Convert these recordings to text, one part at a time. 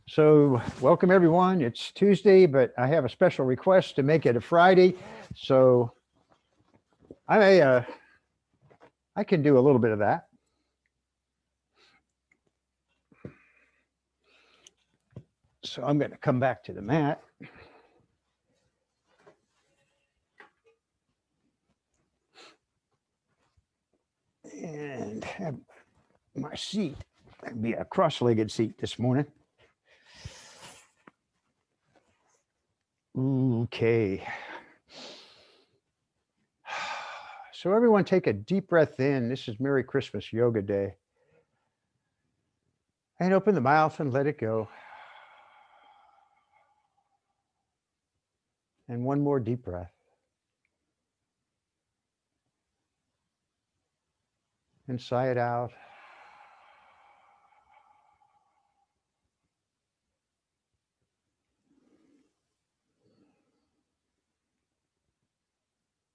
So welcome everyone. It's Tuesday, but I have a special request to make it a Friday. So I uh, I can do a little bit of that. So I'm going to come back to the mat. And have my seat. It'd be a cross-legged seat this morning. Okay. So everyone take a deep breath in. This is Merry Christmas Yoga Day. And open the mouth and let it go. And one more deep breath. And sigh it out.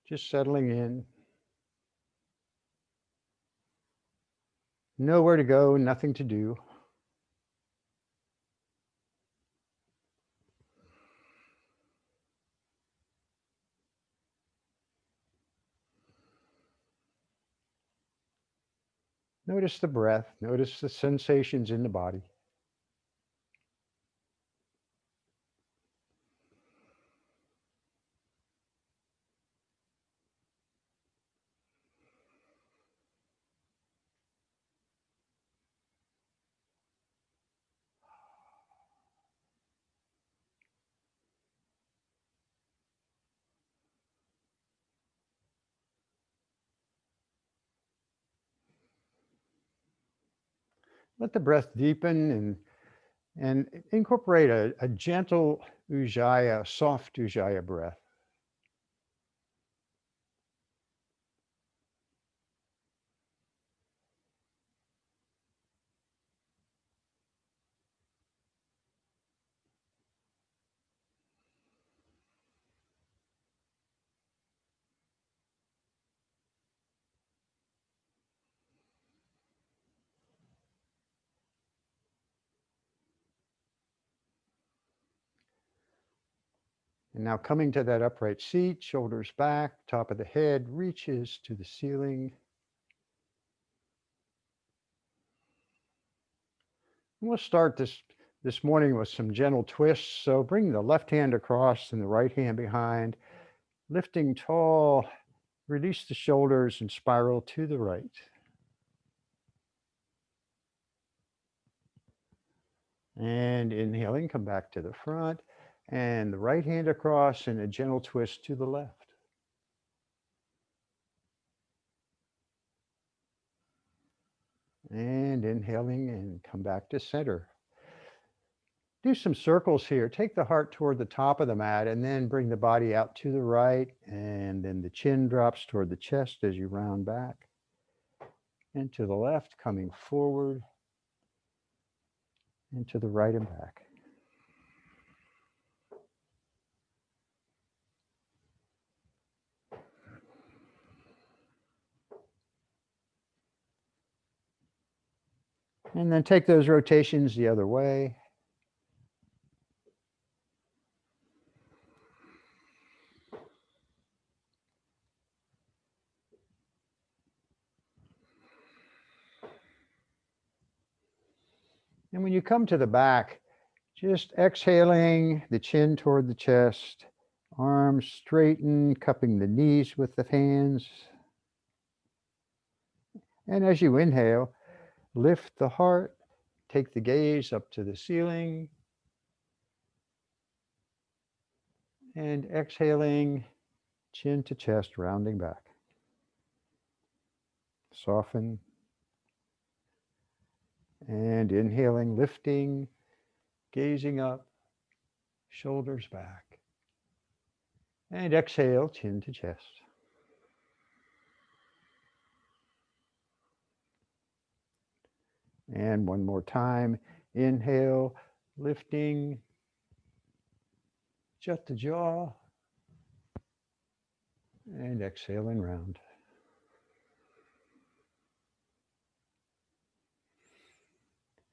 Just settling in. Nowhere to go, nothing to do. Notice the breath, notice the sensations in the body. Let the breath deepen and incorporate a gentle ujjayi, soft ujjayi breath. And now coming to that upright seat, shoulders back, top of the head reaches to the ceiling. And we'll start this morning with some gentle twists. So bring the left hand across and the right hand behind, lifting tall, release the shoulders and spiral to the right. And inhaling, come back to the front and the right hand across and a gentle twist to the left. And inhaling and come back to center. Do some circles here. Take the heart toward the top of the mat and then bring the body out to the right. And then the chin drops toward the chest as you round back. And to the left, coming forward. And to the right and back. And then take those rotations the other way. And when you come to the back, just exhaling, the chin toward the chest, arms straighten, cupping the knees with the hands. And as you inhale, lift the heart, take the gaze up to the ceiling, and exhaling, chin to chest, rounding back. Soften. And inhaling, lifting, gazing up, shoulders back. And exhale, chin to chest. And one more time. Inhale, lifting, jut the jaw, and exhaling round.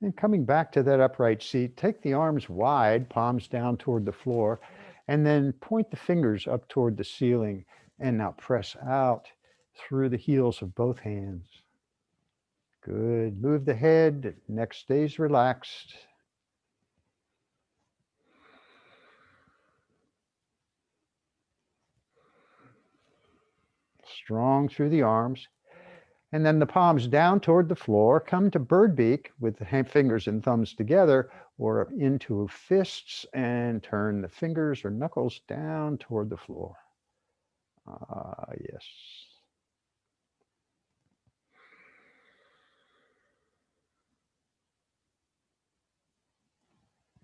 And coming back to that upright seat, take the arms wide, palms down toward the floor, and then point the fingers up toward the ceiling. And now press out through the heels of both hands. Good. Move the head, neck stays relaxed. Strong through the arms. And then the palms down toward the floor. Come to bird beak with the fingers and thumbs together or into fists and turn the fingers or knuckles down toward the floor. Ah, yes.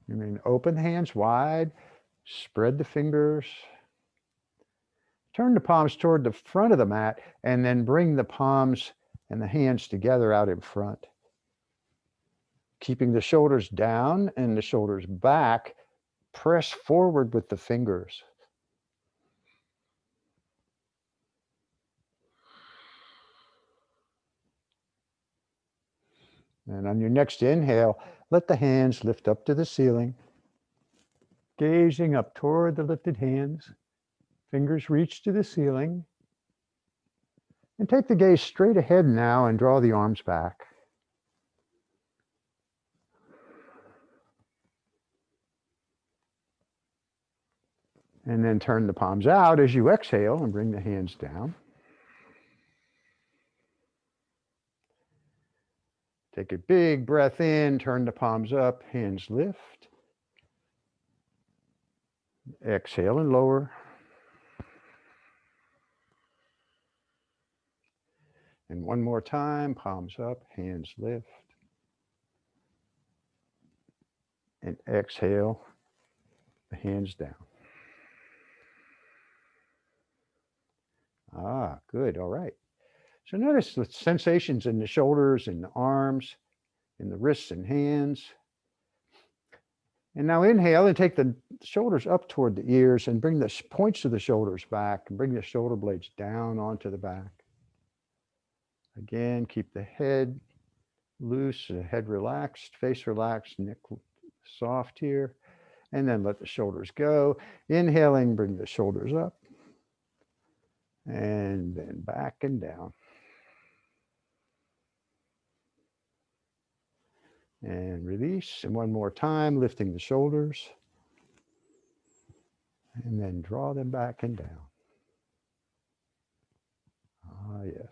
And then open the hands wide, spread the fingers. Turn the palms toward the front of the mat and then bring the palms and the hands together out in front. Keeping the shoulders down and the shoulders back, press forward with the fingers. And on your next inhale, let the hands lift up to the ceiling, gazing up toward the lifted hands. Fingers reach to the ceiling. And take the gaze straight ahead now and draw the arms back. And then turn the palms out as you exhale and bring the hands down. Take a big breath in, turn the palms up, hands lift. Exhale and lower. And one more time, palms up, hands lift. And exhale, the hands down. Ah, good, all right. So notice the sensations in the shoulders and the arms, in the wrists and hands. And now inhale and take the shoulders up toward the ears and bring the points of the shoulders back and bring the shoulder blades down onto the back. Again, keep the head loose, the head relaxed, face relaxed, neck soft here. And then let the shoulders go. Inhaling, bring the shoulders up. And then back and down. And release. And one more time, lifting the shoulders. And then draw them back and down. Ah, yes.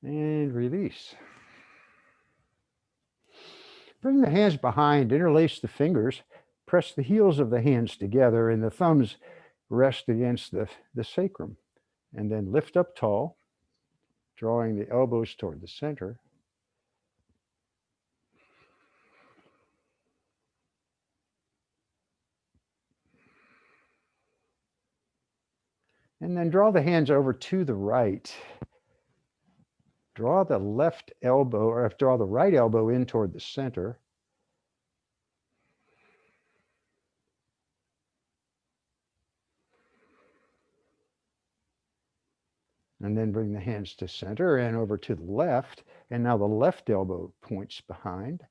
And release. Bring the hands behind, interlace the fingers, press the heels of the hands together, and the thumbs rest against the sacrum. And then lift up tall, drawing the elbows toward the center. And then draw the hands over to the right. Draw the left elbow, or draw the right elbow in toward the center. And then bring the hands to center and over to the left. And now the left elbow points behind.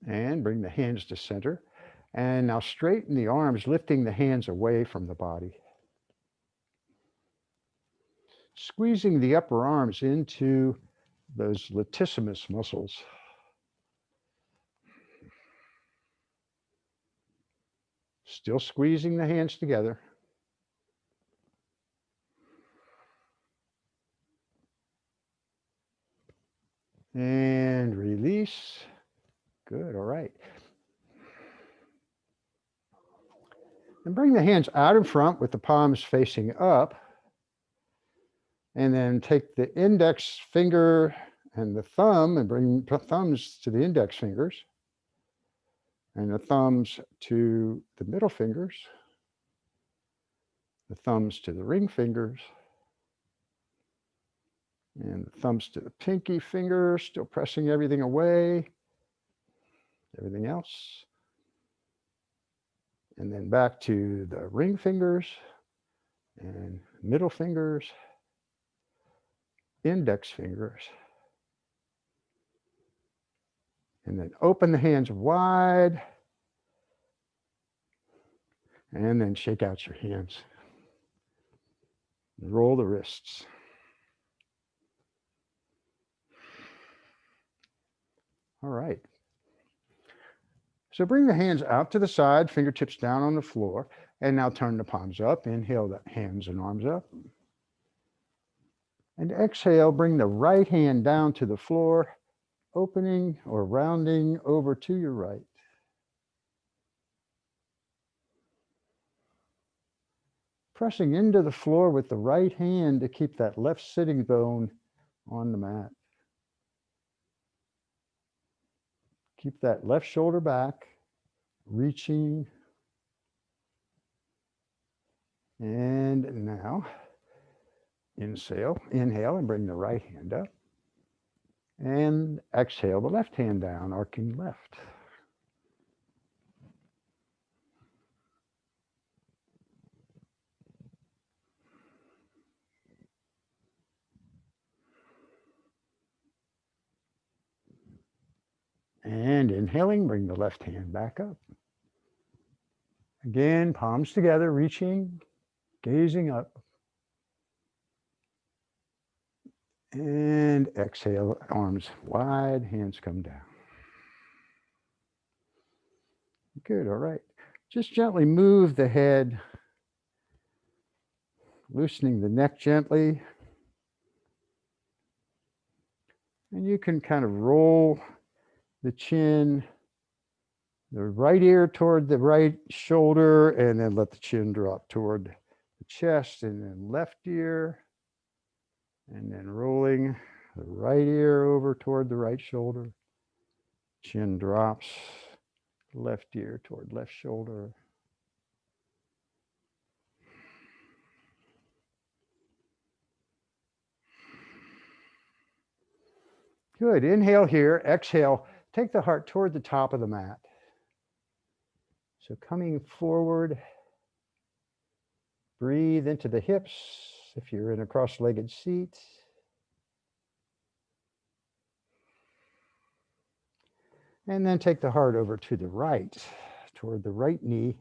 And bring the hands to center. And now straighten the arms, lifting the hands away from the body. Squeezing the upper arms into those latissimus muscles. Still squeezing the hands together. And release. Good, all right. And bring the hands out in front with the palms facing up. And then take the index finger and the thumb and bring the thumbs to the index fingers. And the thumbs to the middle fingers. The thumbs to the ring fingers. And the thumbs to the pinky finger, still pressing everything away, everything else. And then back to the ring fingers and middle fingers, index fingers. And then open the hands wide. And then shake out your hands. Roll the wrists. All right. So bring the hands out to the side, fingertips down on the floor, and now turn the palms up. Inhale the hands and arms up. And exhale, bring the right hand down to the floor, opening or rounding over to your right. Pressing into the floor with the right hand to keep that left sitting bone on the mat. Keep that left shoulder back, reaching. And now, inhale and bring the right hand up. And exhale the left hand down, arcing left. And inhaling, bring the left hand back up. Again, palms together, reaching, gazing up. And exhale, arms wide, hands come down. Good, all right. Just gently move the head, loosening the neck gently. And you can kind of roll the chin, the right ear toward the right shoulder, and then let the chin drop toward the chest, and then left ear, and then rolling the right ear over toward the right shoulder. Chin drops, left ear toward left shoulder. Good. Inhale here. Exhale. Take the heart toward the top of the mat. So coming forward, breathe into the hips if you're in a cross-legged seat. And then take the heart over to the right, toward the right knee.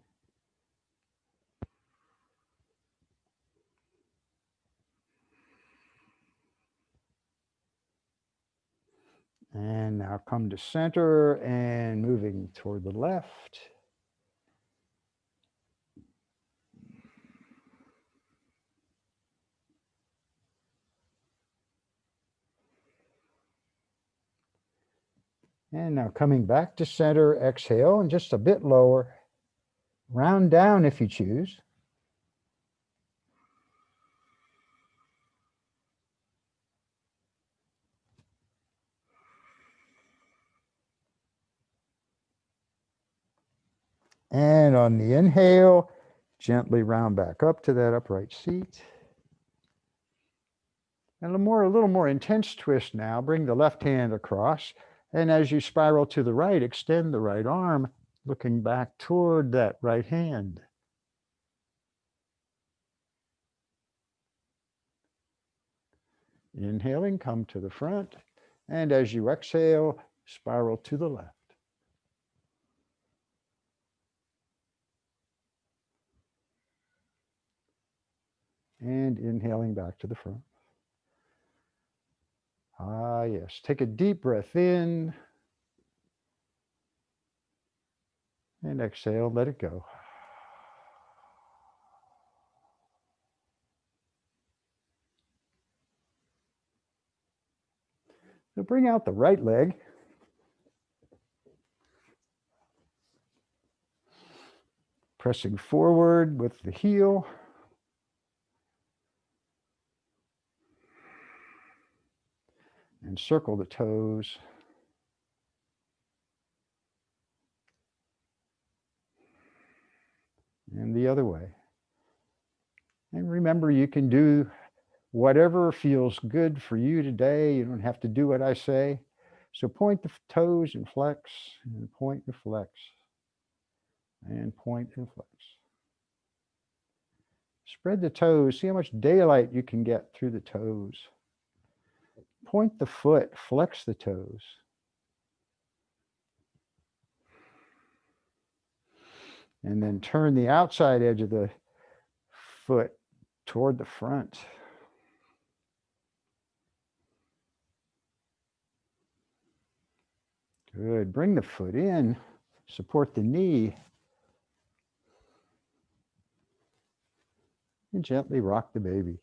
And now come to center and moving toward the left. And now coming back to center, exhale, and just a bit lower. Round down if you choose. And on the inhale, gently round back up to that upright seat. And a little more intense twist now. Bring the left hand across. And as you spiral to the right, extend the right arm, looking back toward that right hand. Inhaling, come to the front. And as you exhale, spiral to the left. And inhaling back to the front. Ah, yes. Take a deep breath in. And exhale, let it go. So bring out the right leg. Pressing forward with the heel. And circle the toes. And the other way. And remember, you can do whatever feels good for you today. You don't have to do what I say. So point the toes and flex, and point and flex, and point and flex. Spread the toes. See how much daylight you can get through the toes. Point the foot, flex the toes. And then turn the outside edge of the foot toward the front. Good. Bring the foot in. Support the knee. And gently rock the baby.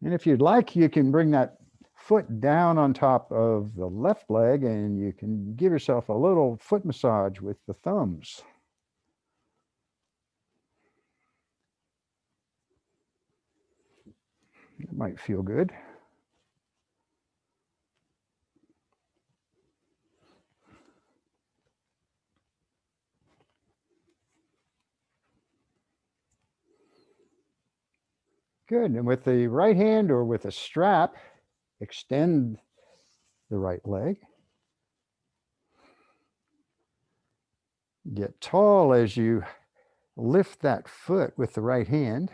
And if you'd like, you can bring that foot down on top of the left leg and you can give yourself a little foot massage with the thumbs. It might feel good. Good. And with the right hand or with a strap, extend the right leg. Get tall as you lift that foot with the right hand.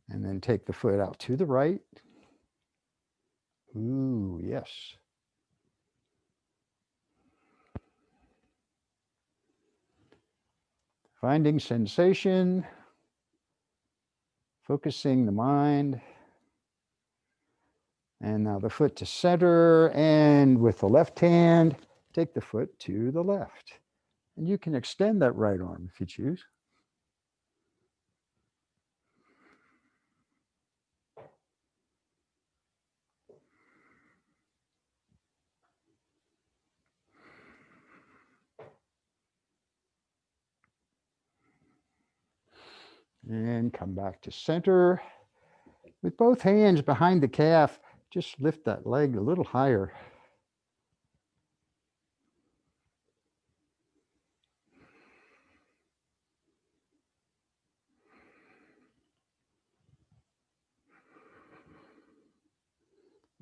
And then take the foot out to the right. Ooh, yes. Finding sensation, focusing the mind. And now the foot to center, and with the left hand, take the foot to the left. And you can extend that right arm if you choose. And come back to center. With both hands behind the calf, just lift that leg a little higher.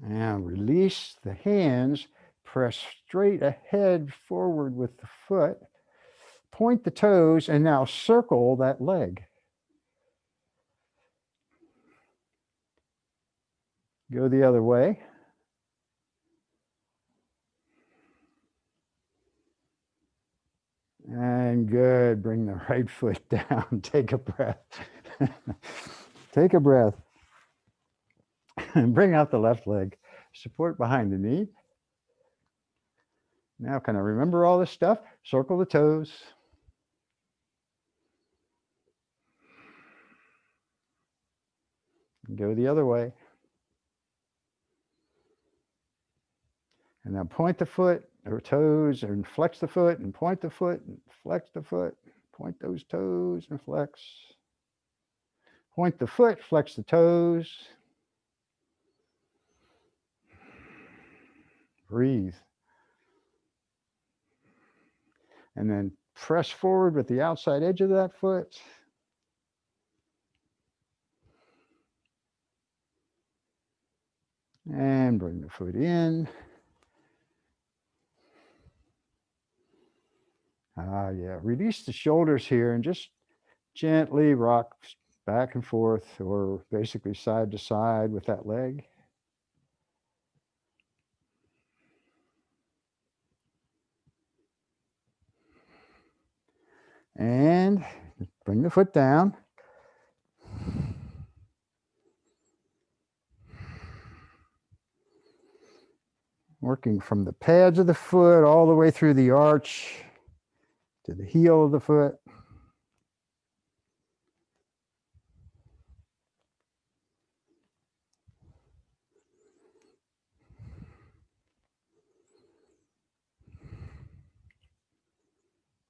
And release the hands, press straight ahead forward with the foot, point the toes, and now circle that leg. Go the other way. And good. Bring the right foot down. Take a breath. Take a breath. And bring out the left leg. Support behind the knee. Now, can I remember all this stuff? Circle the toes. Go the other way. And now point the foot or toes and flex the foot and point the foot and flex the foot. Point those toes and flex. Point the foot, flex the toes. Breathe. And then press forward with the outside edge of that foot. And bring the foot in. Yeah. Release the shoulders here and just gently rock back and forth, or basically side to side with that leg. And bring the foot down. Working from the pads of the foot all the way through the arch to the heel of the foot.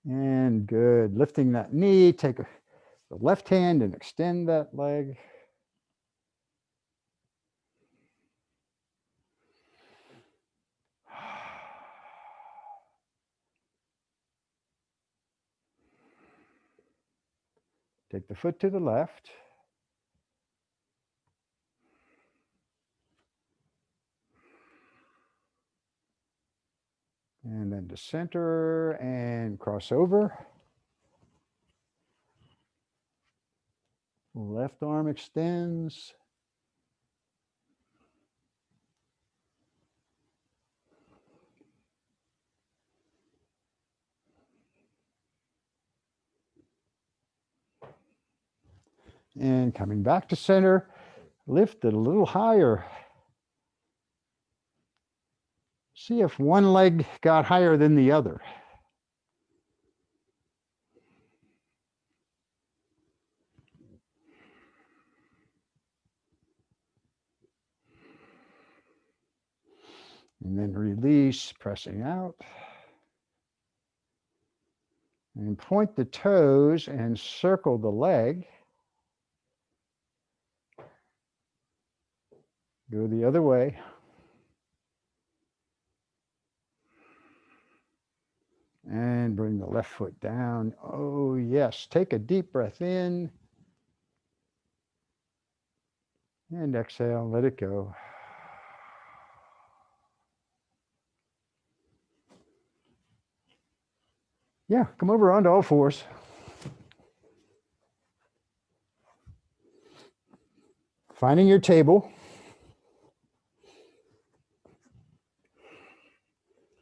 And good. Good. Lifting that knee, take the left hand and extend that leg. Take the foot to the left. And then to center and cross over. Left arm extends. And coming back to center, lift it a little higher. See if one leg got higher than the other. And then release, pressing out. And point the toes and circle the leg. Go the other way. And bring the left foot down. Oh, yes. Take a deep breath in. And exhale, let it go. Yeah, come over onto all fours. Finding your table.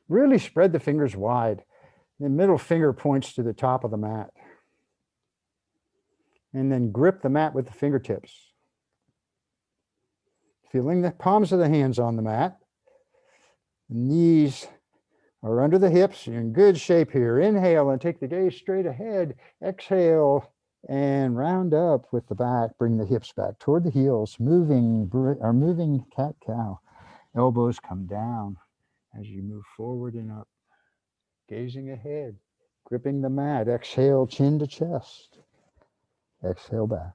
Really spread the fingers wide. The middle finger points to the top of the mat. And then grip the mat with the fingertips. Feeling the palms of the hands on the mat. The knees are under the hips. You're in good shape here. Inhale and take the gaze straight ahead. Exhale and round up with the back. Bring the hips back toward the heels. Moving cat-cow. Elbows come down as you move forward and up. Gazing ahead. Gripping the mat. Exhale, chin to chest. Exhale back.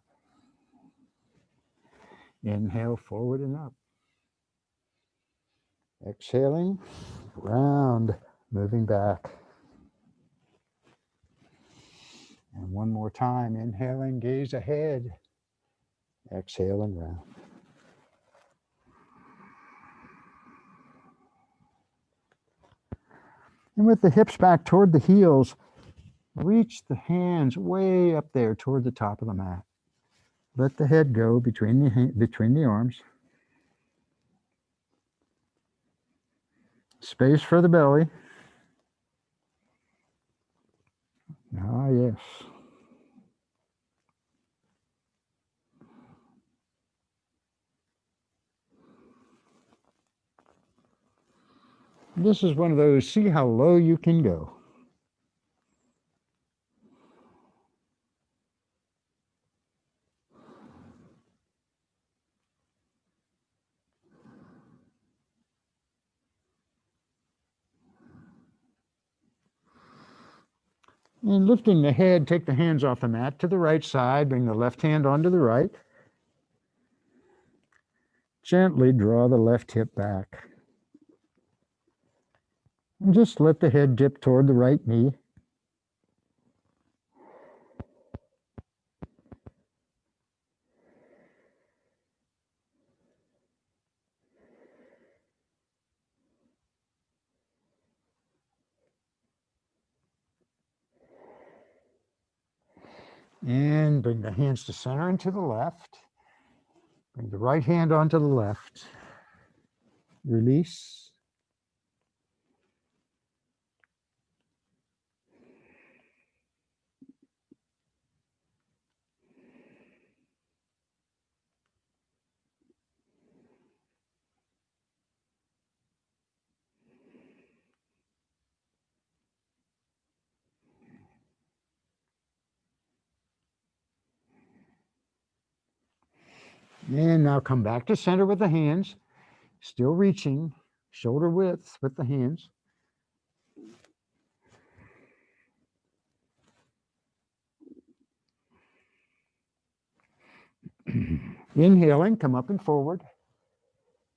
Inhale forward and up. Exhaling, round, moving back. And one more time, inhaling, gaze ahead. Exhale and round. And with the hips back toward the heels, reach the hands way up there toward the top of the mat. Let the head go between the arms. Space for the belly. Ah, yes. This is one of those, see how low you can go. And lifting the head, take the hands off the mat to the right side, bring the left hand onto the right. Gently draw the left hip back. And just let the head dip toward the right knee. And bring the hands to center and to the left. Bring the right hand onto the left. Release. And now come back to center with the hands. Still reaching, shoulder width with the hands. Inhaling, come up and forward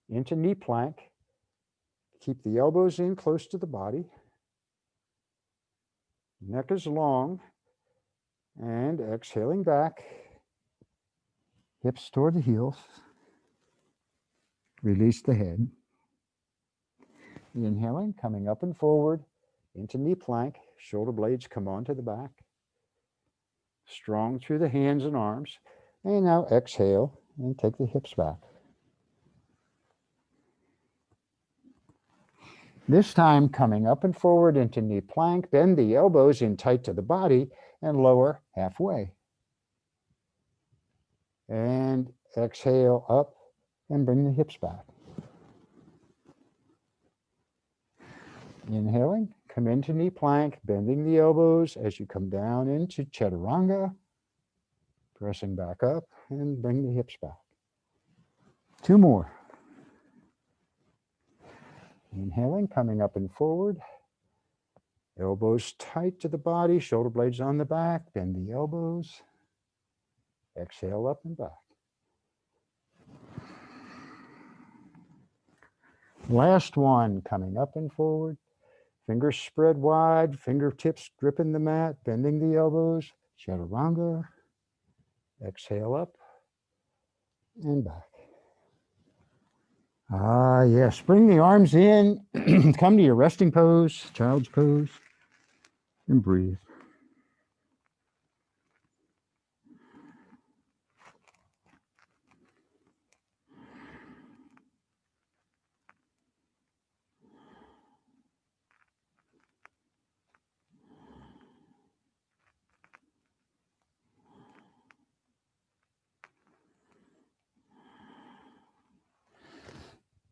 into knee plank. Keep the elbows in close to the body. Neck is long. And exhaling back. Hips toward the heels. Release the head. Inhaling, coming up and forward into knee plank. Shoulder blades come onto the back. Strong through the hands and arms. And now exhale and take the hips back. This time coming up and forward into knee plank. Bend the elbows in tight to the body and lower halfway. And exhale up and bring the hips back. Inhaling, come into knee plank, bending the elbows as you come down into chaturanga. Pressing back up and bring the hips back. 2 more. Inhaling, coming up and forward. Elbows tight to the body, shoulder blades on the back, bend the elbows. Exhale up and back. Last one, coming up and forward. Fingers spread wide, fingertips gripping the mat, bending the elbows, chaturanga. Exhale up and back. Ah, yes. Bring the arms in. Come to your resting pose, child's pose, and breathe.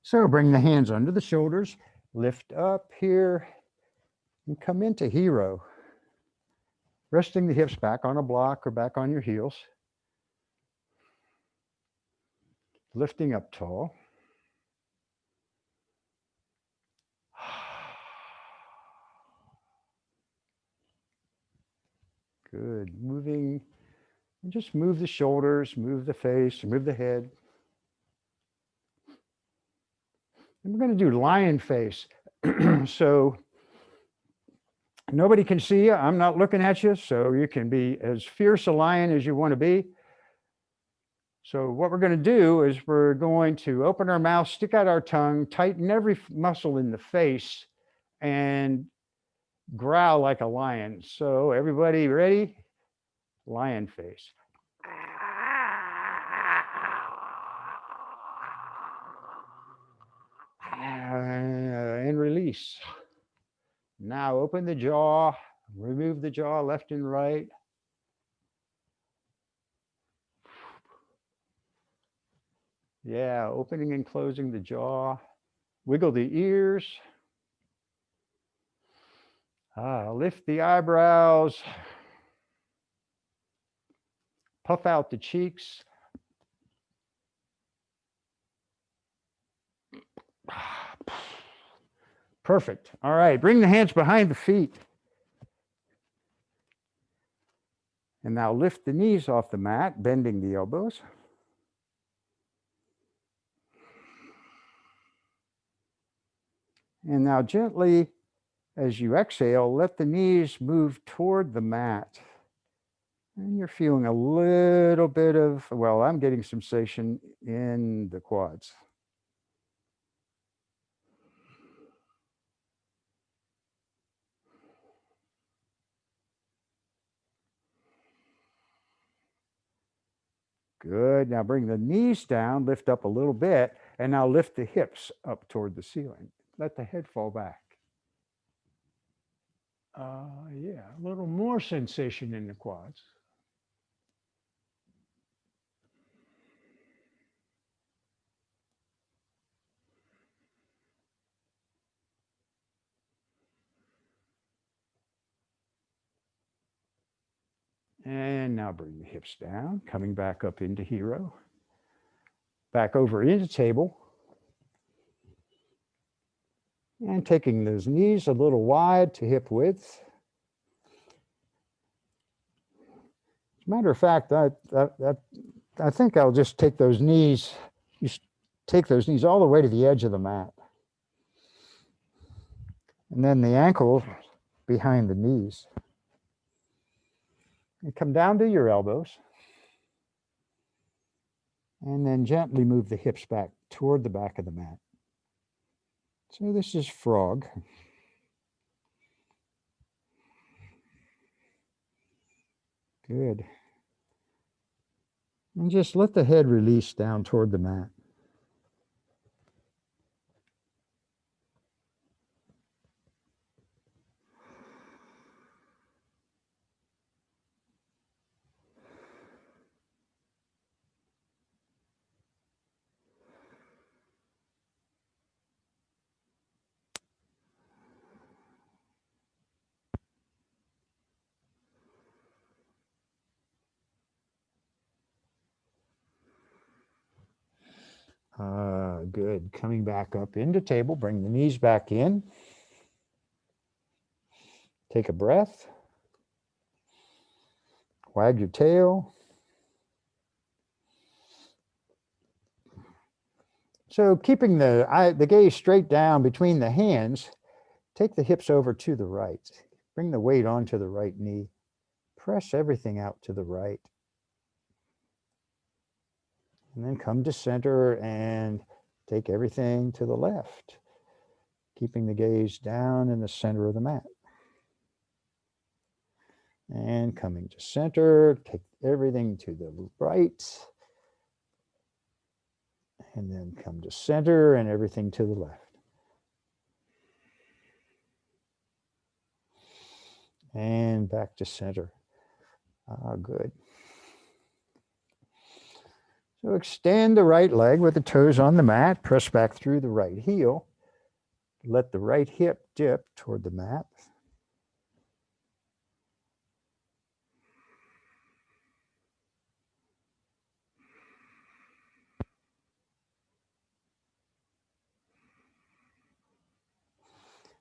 So bring the hands under the shoulders, lift up here, and come into hero. Resting the hips back on a block or back on your heels. Lifting up tall. Good. Moving, and just move the shoulders, move the face, move the head. And we're going to do lion face. So nobody can see you. I'm not looking at you, so you can be as fierce a lion as you want to be. So what we're going to do is we're going to open our mouth, stick out our tongue, tighten every muscle in the face, and growl like a lion. So everybody ready? Lion face. And release. Now open the jaw, remove the jaw left and right. Yeah, opening and closing the jaw. Wiggle the ears. Lift the eyebrows. Puff out the cheeks. Perfect. All right, bring the hands behind the feet. And now lift the knees off the mat, bending the elbows. And now gently, as you exhale, let the knees move toward the mat. And you're feeling a little bit of, well, I'm getting sensation in the quads. Good. Now bring the knees down, lift up a little bit, and now lift the hips up toward the ceiling. Let the head fall back. Yeah, a little more sensation in the quads. And now bring the hips down, coming back up into hero. Back over into table. And taking those knees a little wide to hip width. As a matter of fact, that I think I'll just take those knees, take those knees all the way to the edge of the mat. And then the ankles behind the knees. And come down to your elbows. And then gently move the hips back toward the back of the mat. So this is frog. Good. And just let the head release down toward the mat. Good. Coming back up into table, bring the knees back in. Take a breath. Wag your tail. So keeping the gaze straight down between the hands, take the hips over to the right. Bring the weight onto the right knee. Press everything out to the right. And then come to center and take everything to the left, keeping the gaze down in the center of the mat. And coming to center, take everything to the right. And then come to center and everything to the left. And back to center. Good. So extend the right leg with the toes on the mat. Press back through the right heel. Let the right hip dip toward the mat.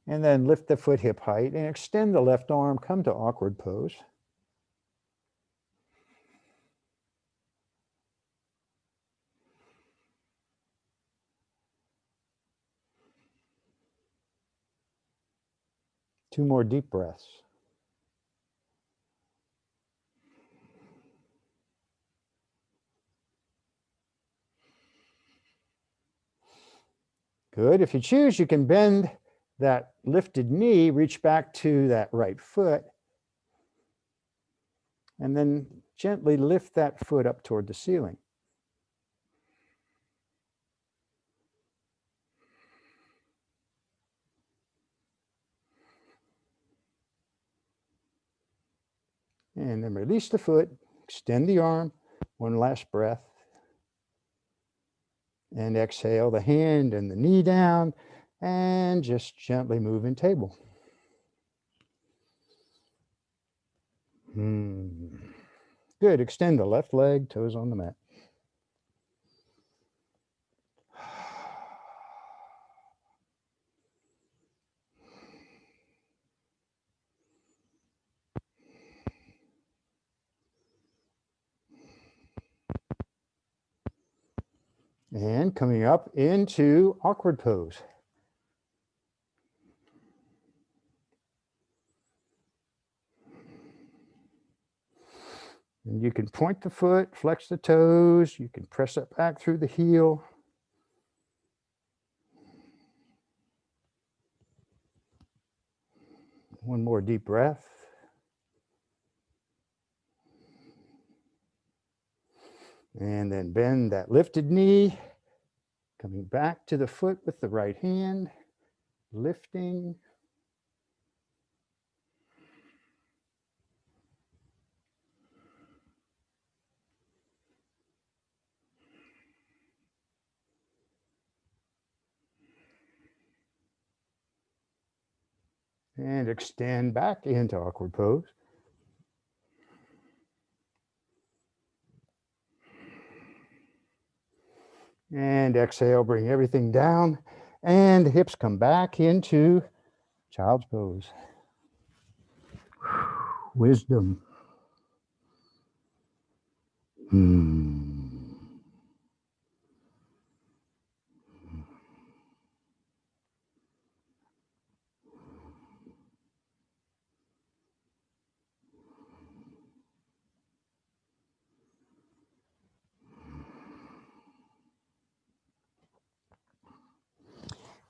And then lift the foot hip height and extend the left arm. Come to awkward pose. Two more deep breaths. Good. If you choose, you can bend that lifted knee, reach back to that right foot, and then gently lift that foot up toward the ceiling. And then release the foot, extend the arm, one last breath. And exhale the hand and the knee down, and just gently move in table. Good. Extend the left leg, toes on the mat. And coming up into awkward pose. And you can point the foot, flex the toes. You can press it back through the heel. One more deep breath. And then bend that lifted knee, coming back to the foot with the right hand, lifting. And extend back into awkward pose. And exhale, bring everything down. And the hips come back into child's pose. Wisdom.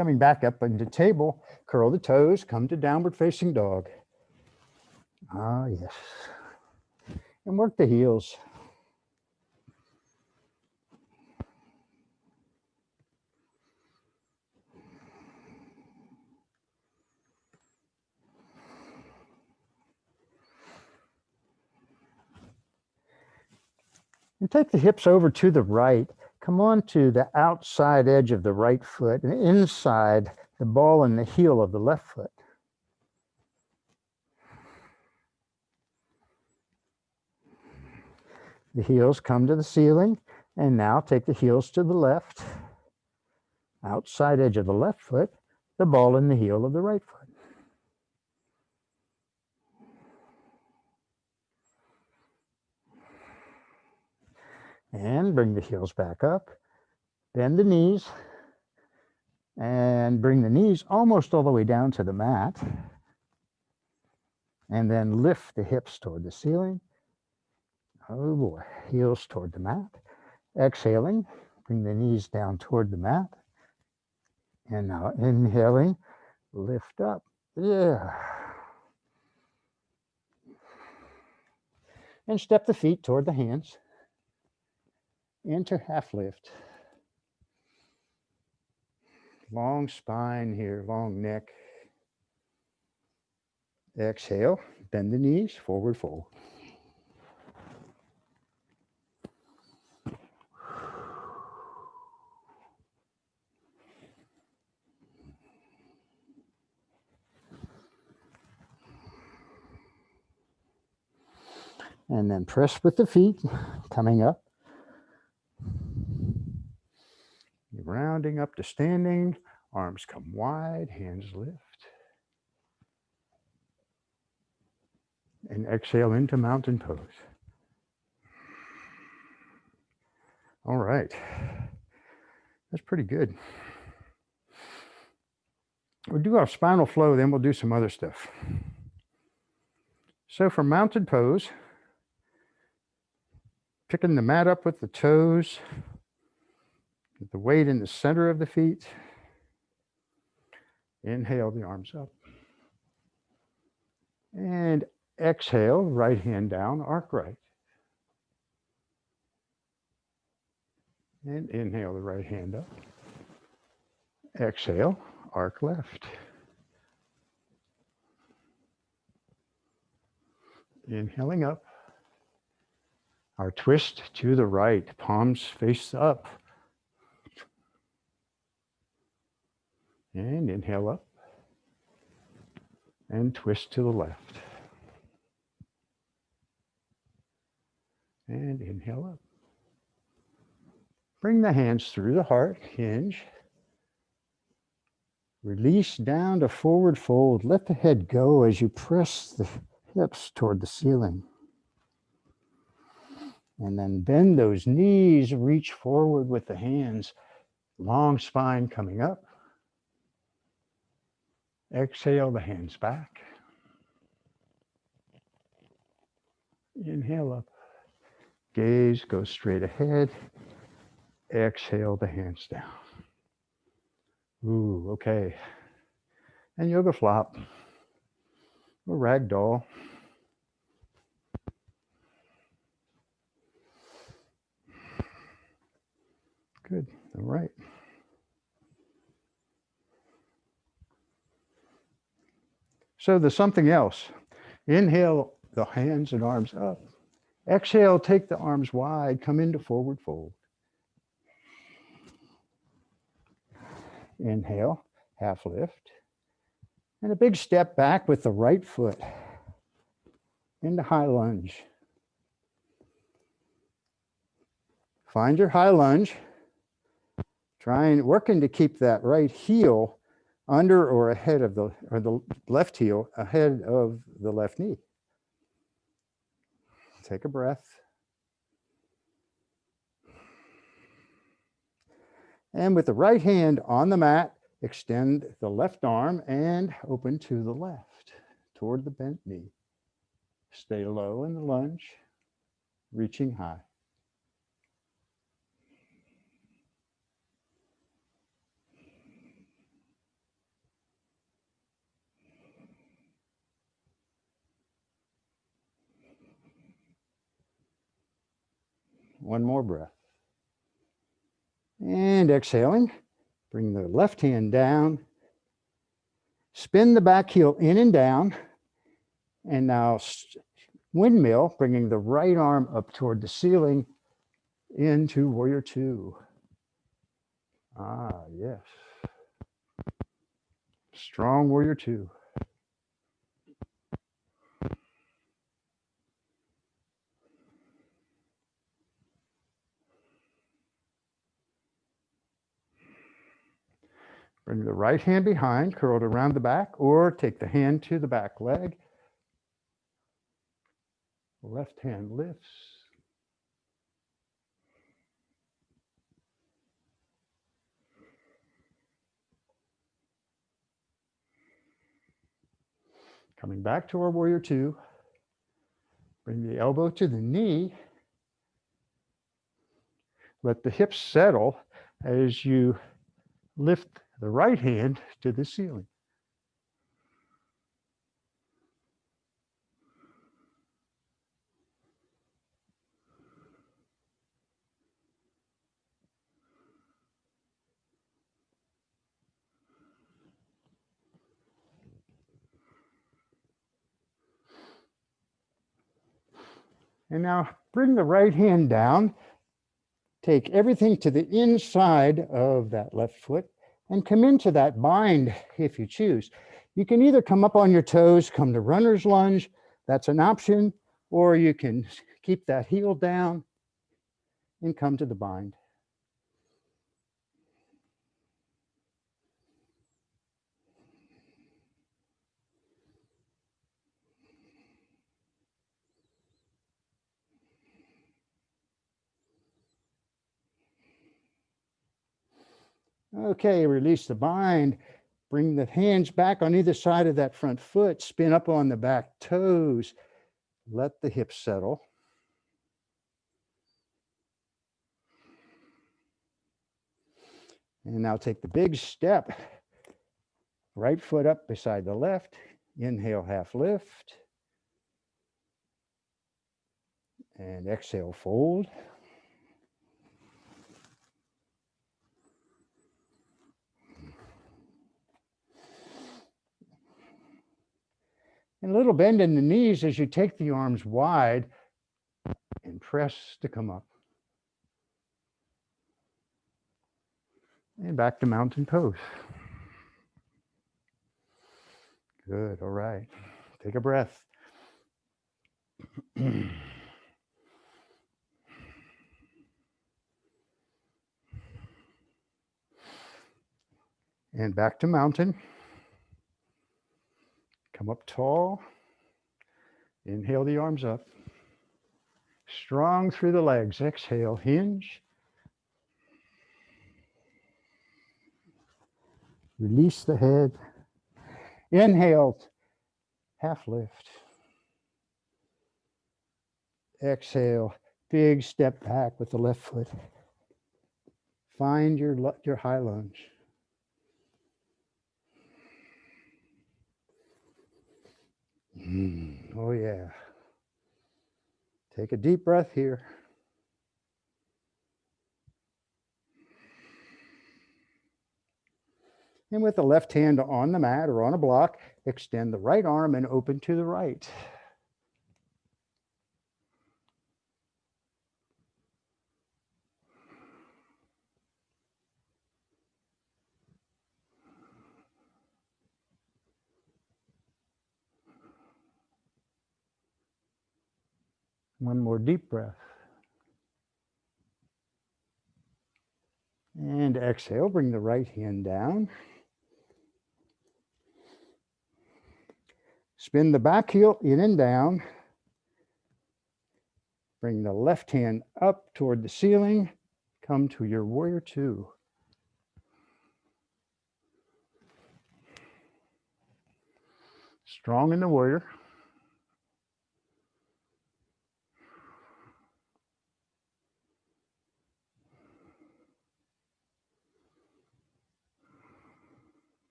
Coming back up into table, curl the toes, come to downward facing dog. Ah, yes. And work the heels. And take the hips over to the right. Come on to the outside edge of the right foot and inside the ball and the heel of the left foot. The heels come to the ceiling, and now take the heels to the left, outside edge of the left foot, the ball and the heel of the right foot. And bring the heels back up, bend the knees, and bring the knees almost all the way down to the mat. And then lift the hips toward the ceiling. Oh boy, heels toward the mat. Exhaling, bring the knees down toward the mat. And now inhaling, lift up. Yeah. And step the feet toward the hands into half lift. Long spine here, long neck. Exhale, bend the knees, forward fold. And then press with the feet, coming up. Rounding up to standing, arms come wide, hands lift. And exhale into mountain pose. All right, that's pretty good. We'll do our spinal flow, then we'll do some other stuff. So for mountain pose, picking the mat up with the toes, the weight in the center of the feet. Inhale the arms up. And exhale, right hand down, arc right. And inhale the right hand up. Exhale, arc left. Inhaling up. Our twist to the right, palms face up. And inhale up. And twist to the left. And inhale up. Bring the hands through the heart, hinge. Release down to forward fold. Let the head go as you press the hips toward the ceiling. And then bend those knees, reach forward with the hands. Long spine coming up. Exhale the hands back. Inhale up. Gaze goes straight ahead. Exhale the hands down. Ooh, okay. And yoga flop or ragdoll. Good, all right. So the something else. Inhale the hands and arms up. Exhale, take the arms wide, come into forward fold. Inhale, half lift. And a big step back with the right foot into high lunge. Find your high lunge. Working to keep that right heel under or ahead of the left heel ahead of the left knee. Take a breath. And with the right hand on the mat, extend the left arm and open to the left toward the bent knee. Stay low in the lunge, reaching high. One more breath. And exhaling, bring the left hand down. Spin the back heel in and down. And now windmill, bringing the right arm up toward the ceiling into warrior two. Ah, yes. Strong warrior two. Bring the right hand behind, curled around the back, or take the hand to the back leg. Left hand lifts. Coming back to our warrior two. Bring the elbow to the knee. Let the hips settle as you lift the right hand to the ceiling. And now bring the right hand down. Take everything to the inside of that left foot and come into that bind if you choose. You can either come up on your toes, come to runner's lunge, that's an option, or you can keep that heel down and come to the bind. Okay, release the bind. Bring the hands back on either side of that front foot, spin up on the back toes. Let the hips settle. And now take the big step. Right foot up beside the left. Inhale, half lift. And exhale, fold. And a little bend in the knees as you take the arms wide and press to come up. And back to mountain pose. Good, all right. Take a breath. And back to mountain. Come up tall. Inhale the arms up. Strong through the legs. Exhale, hinge. Release the head. Inhale, half lift. Exhale, big step back with the left foot. Find your high lunge. Oh yeah. Take a deep breath here. And with the left hand on the mat or on a block, extend the right arm and open to the right. One more deep breath. And exhale, bring the right hand down. Spin the back heel in and down. Bring the left hand up toward the ceiling. Come to your warrior two. Strong in the warrior.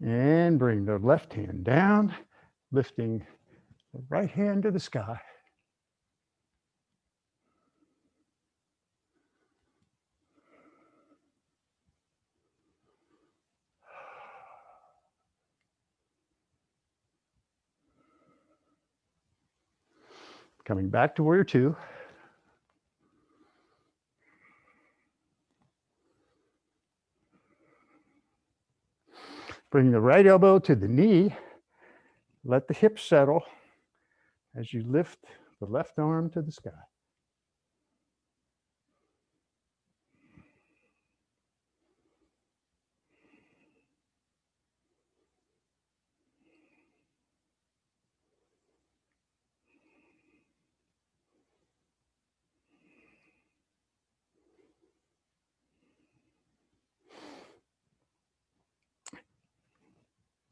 And bring the left hand down, lifting the right hand to the sky. Coming back to warrior two. Bring the right elbow to the knee. Let the hips settle as you lift the left arm to the sky.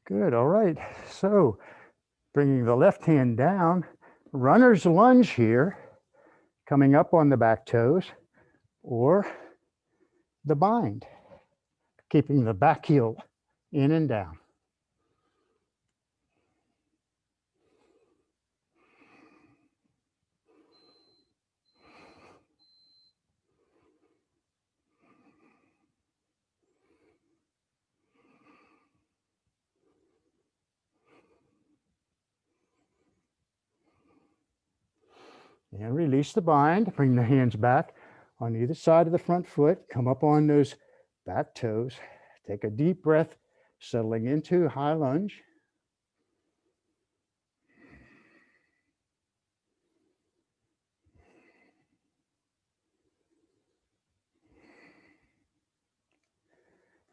Good, all right. So bringing the left hand down, runner's lunge here, coming up on the back toes, or the bind, keeping the back heel in and down. And release the bind, bring the hands back on either side of the front foot, come up on those back toes. Take a deep breath, settling into high lunge.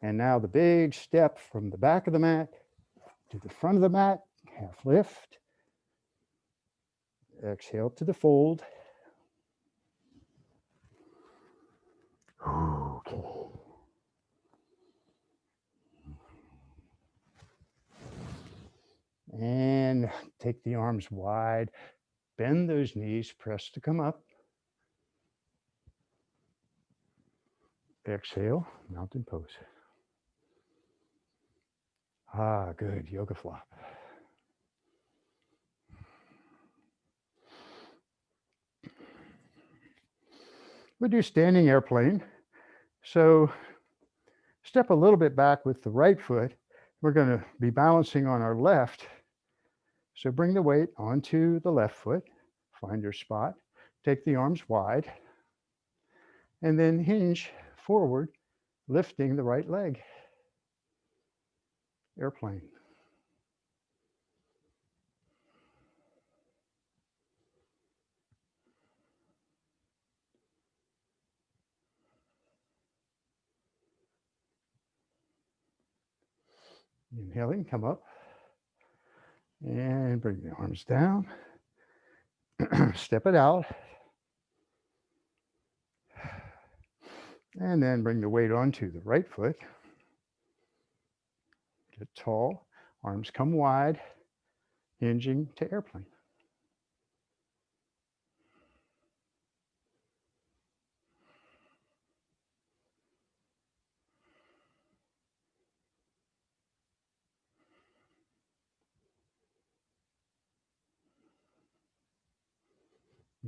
And now the big step from the back of the mat to the front of the mat, half lift. Exhale to the fold. Okay. And take the arms wide, bend those knees, press to come up. Exhale, mountain pose. Ah, good, yoga flop. We'll do standing airplane. So step a little bit back with the right foot. We're going to be balancing on our left. So bring the weight onto the left foot, find your spot, take the arms wide, and then hinge forward, lifting the right leg. Airplane. Inhaling, come up, and bring the arms down. Step it out. And then bring the weight onto the right foot. Get tall, arms come wide, hinging to airplane.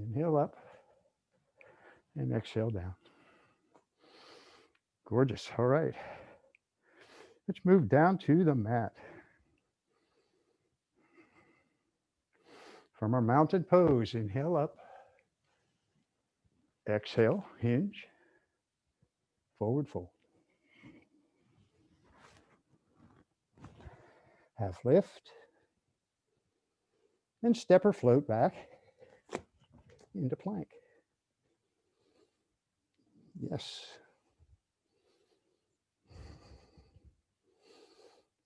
Inhale up and exhale down. Gorgeous. All right. Let's move down to the mat. From our mounted pose, inhale up. Exhale, hinge, forward fold. Half lift. And step or float back into plank. Yes.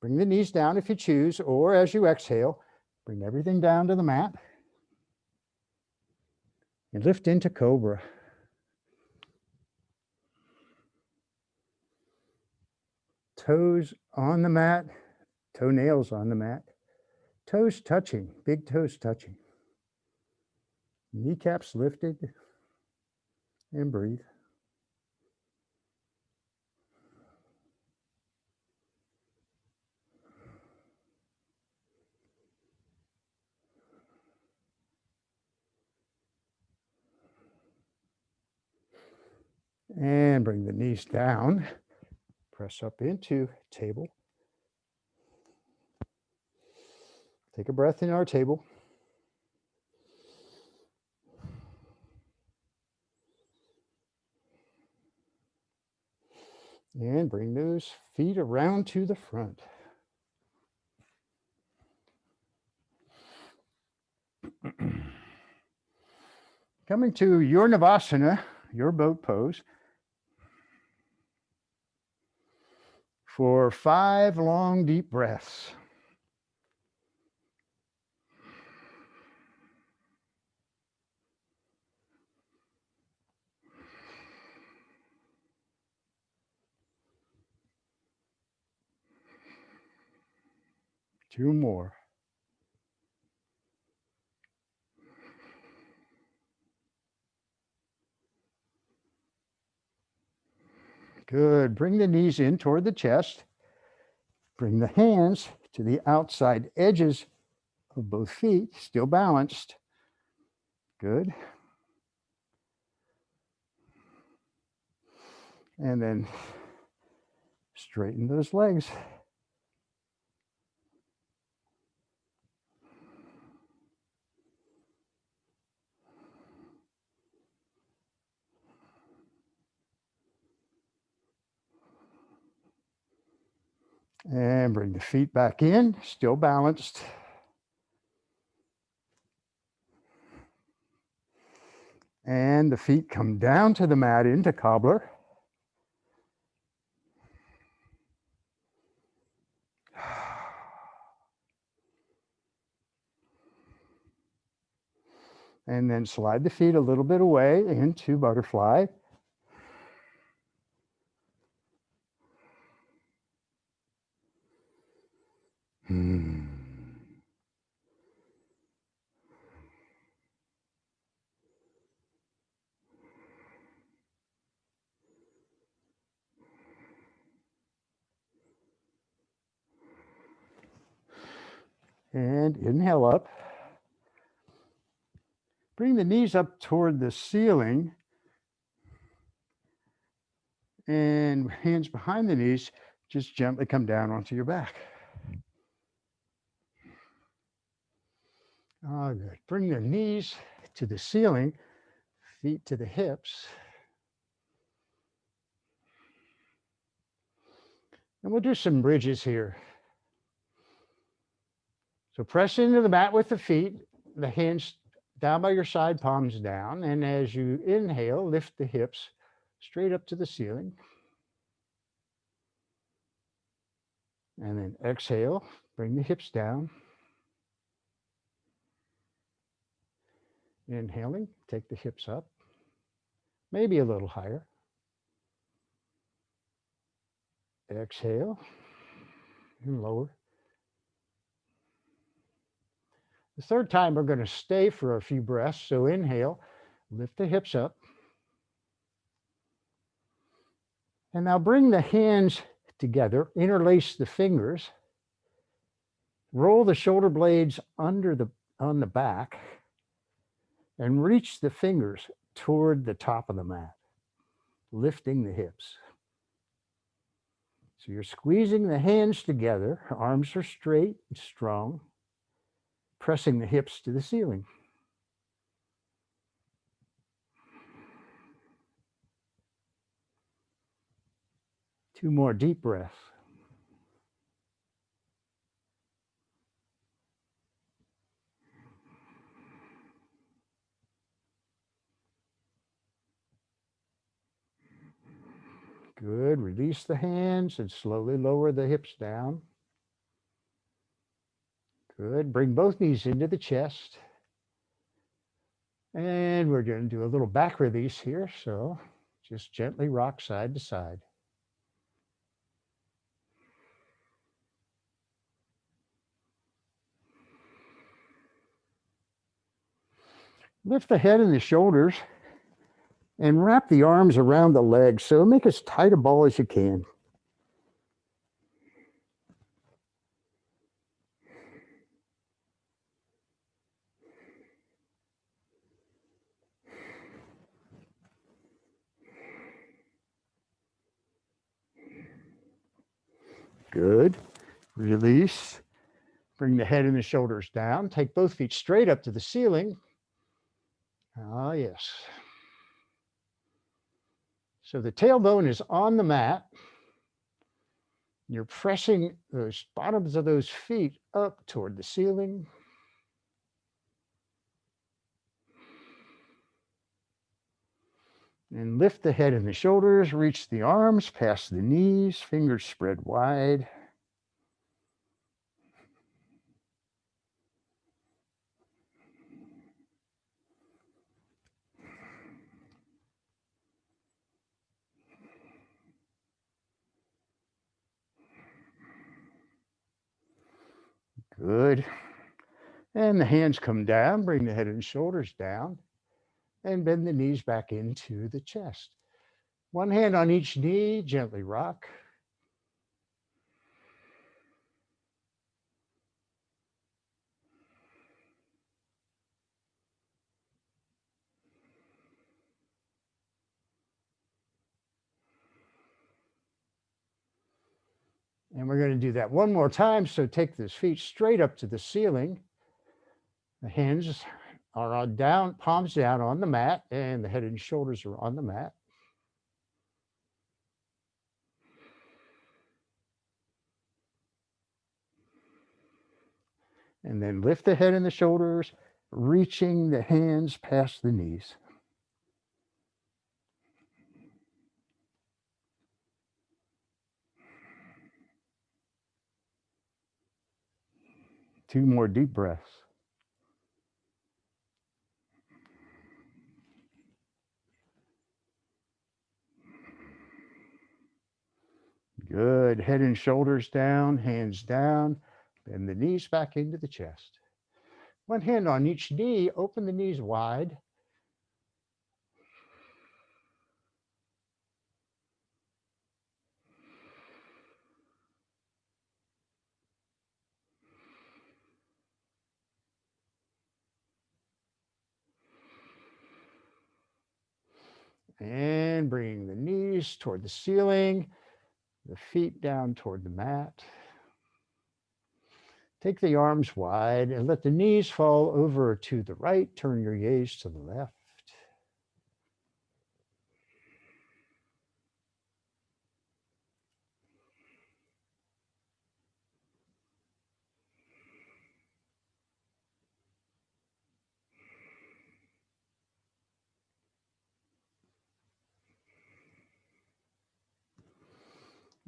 Bring the knees down if you choose, or as you exhale, bring everything down to the mat. And lift into cobra. Toes on the mat, toenails on the mat, toes touching, big toes touching. Kneecaps lifted, and breathe. And bring the knees down. Press up into table. Take a breath in our table. And bring those feet around to the front. Coming to your Navasana, your boat pose, for 5 long, deep breaths. Two more. Good. Bring the knees in toward the chest. Bring the hands to the outside edges of both feet, still balanced. Good. And then straighten those legs. And bring the feet back in, still balanced. And the feet come down to the mat into cobbler. And then slide the feet a little bit away into butterfly. And inhale up. Bring the knees up toward the ceiling and hands behind the knees, just gently come down onto your back. Oh, good. Bring the knees to the ceiling, feet to the hips. And we'll do some bridges here. So press into the mat with the feet, the hands down by your side, palms down. And as you inhale, lift the hips straight up to the ceiling. And then exhale, bring the hips down. Inhaling, take the hips up, maybe a little higher. Exhale and lower. The third time, we're going to stay for a few breaths. So inhale, lift the hips up. And now bring the hands together, interlace the fingers, roll the shoulder blades on the back, and reach the fingers toward the top of the mat, lifting the hips. So you're squeezing the hands together, arms are straight and strong, pressing the hips to the ceiling. Two more deep breaths. Good. Release the hands and slowly lower the hips down. Good. Bring both knees into the chest. And we're going to do a little back release here. So just gently rock side to side. Lift the head and the shoulders and wrap the arms around the legs. So make as tight a ball as you can. Good. Release. Bring the head and the shoulders down. Take both feet straight up to the ceiling. Ah, yes. So the tailbone is on the mat. You're pressing those bottoms of those feet up toward the ceiling. And lift the head and the shoulders, reach the arms past the knees, fingers spread wide. Good. And the hands come down, bring the head and shoulders down, and bend the knees back into the chest. One hand on each knee, gently rock. And we're going to do that one more time. So take those feet straight up to the ceiling. The hands are on down, palms down on the mat, and the head and shoulders are on the mat. And then lift the head and the shoulders, reaching the hands past the knees. Two more deep breaths. Good. Head and shoulders down, hands down, bend the knees back into the chest. One hand on each knee, open the knees wide. And bringing the knees toward the ceiling, the feet down toward the mat. Take the arms wide and let the knees fall over to the right. Turn your gaze to the left.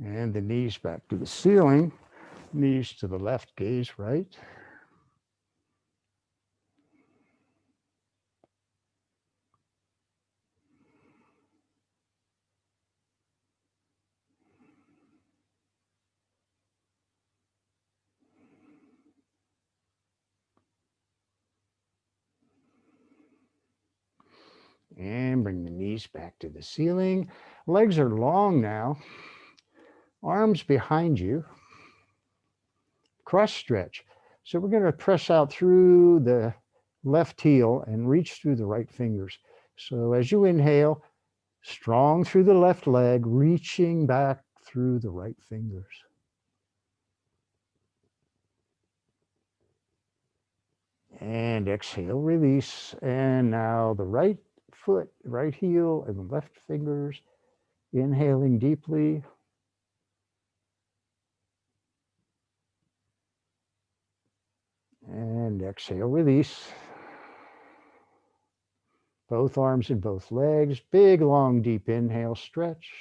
And the knees back to the ceiling. Knees to the left, gaze right. And bring the knees back to the ceiling. Legs are long now. Arms behind you. Cross stretch. So we're going to press out through the left heel and reach through the right fingers. So as you inhale, strong through the left leg, reaching back through the right fingers. And exhale, release. And now the right foot, right heel, and the left fingers. Inhaling deeply. And exhale, release. Both arms and both legs. Big, long, deep inhale, stretch.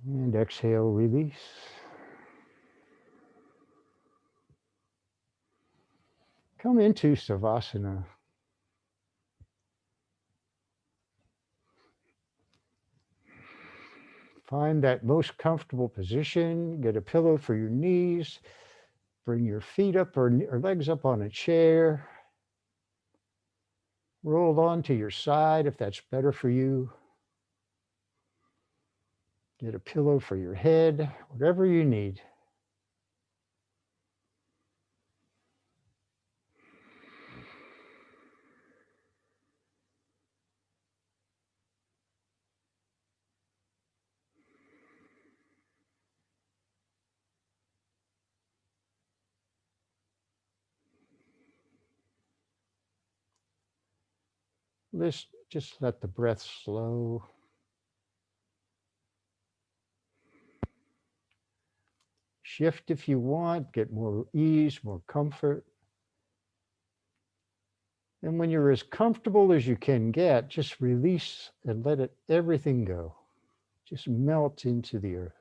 And exhale, release. Come into Savasana. Find that most comfortable position. Get a pillow for your knees. Bring your feet up or legs up on a chair. Roll onto your side if that's better for you. Get a pillow for your head, whatever you need. Just let the breath slow. Shift if you want, get more ease, more comfort. And when you're as comfortable as you can get, just release and let everything go. Just melt into the earth.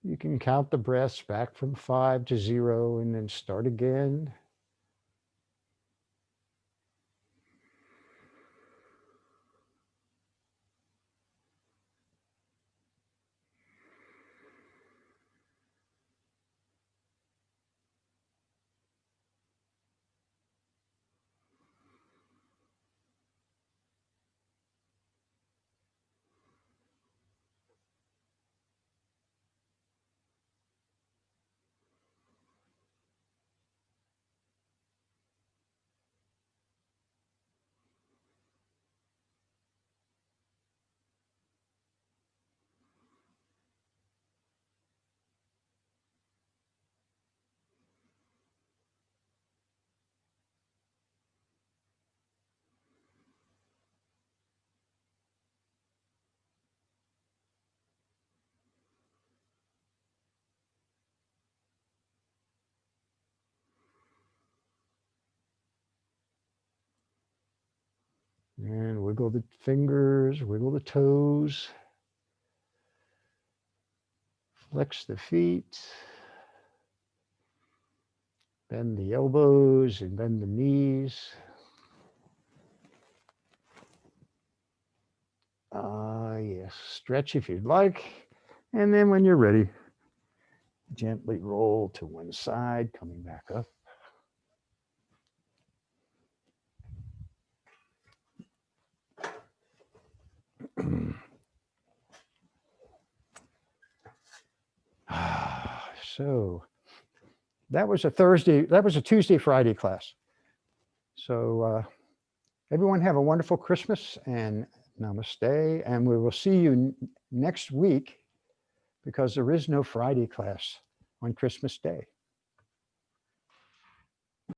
You can count the breaths back from 5 to 0 and then start again. And wiggle the fingers, wiggle the toes. Flex the feet. Bend the elbows and bend the knees. Yes, stretch if you'd like. And then when you're ready, gently roll to one side, coming back up. So that was a Tuesday, Friday class. So everyone have a wonderful Christmas and namaste. And we will see you next week because there is no Friday class on Christmas Day.